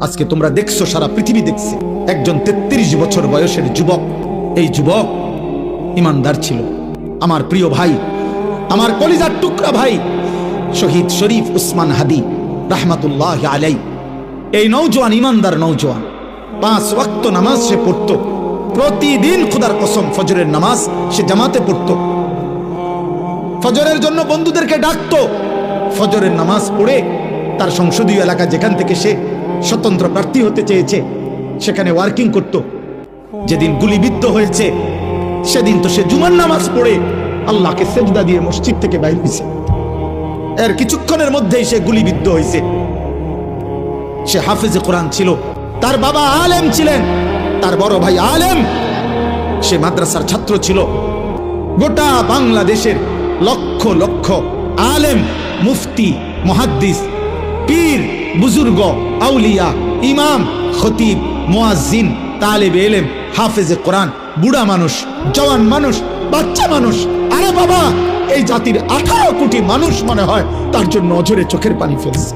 আজকে তোমরা দেখছো, সারা পৃথিবী দেখছে, একজন 33 বছর বয়সের যুবক, এই যুবক ইমানদার ছিল। আমার প্রিয় ভাই, আমার কলিজার টুকরা ভাই শহীদ শরীফ উসমান হাদি রাহমাতুল্লাহ আলাই, এই নওজোয়ান ইমানদার নওজোয়ান 5 ওয়াক্ত নামাজ সে পড়তো প্রতিদিন। খোদার কসম, ফজরের নামাজ সে জামাতে পড়তো, ফজরের জন্য বন্ধুদেরকে ডাকতো। ফজরের নামাজ পড়ে তার সংসদীয় এলাকা যেখান থেকে সে স্বতন্ত্র প্রার্থী হতে চেয়েছে সেখানে ওয়ার্কিং করত। যেদিন গুলিবিদ্ধ হয়েছে সেদিন তো সে জুমার নামাজ পড়ে আল্লাহকে সেজদা দিয়ে মসজিদ থেকে বাইর হয়েছে। এর কিছুক্ষণের মধ্যেই সে গুলিবিদ্ধ হয়েছে। সে হাফেজে কোরআন ছিল, তার বাবা আলেম ছিলেন, তার বড় ভাই আলেম, সে মাদ্রাসার ছাত্র ছিল। গোটা বাংলাদেশের লক্ষ লক্ষ আলেম, মুফতি, মুহাদ্দিস, পীর, বুজুর্গ, আউলিয়া, ইমাম, খতিব, মুয়াজ্জিন, তালেবে ইলম, হাফেজে কোরআন, বুড়া মানুষ, জওয়ান মানুষ, বাচ্চা মানুষ, আরে বাবা এই জাতির 18 কোটি মানুষ মনে হয় তার জন্য অঝরে চোখের পানি ফেলছে।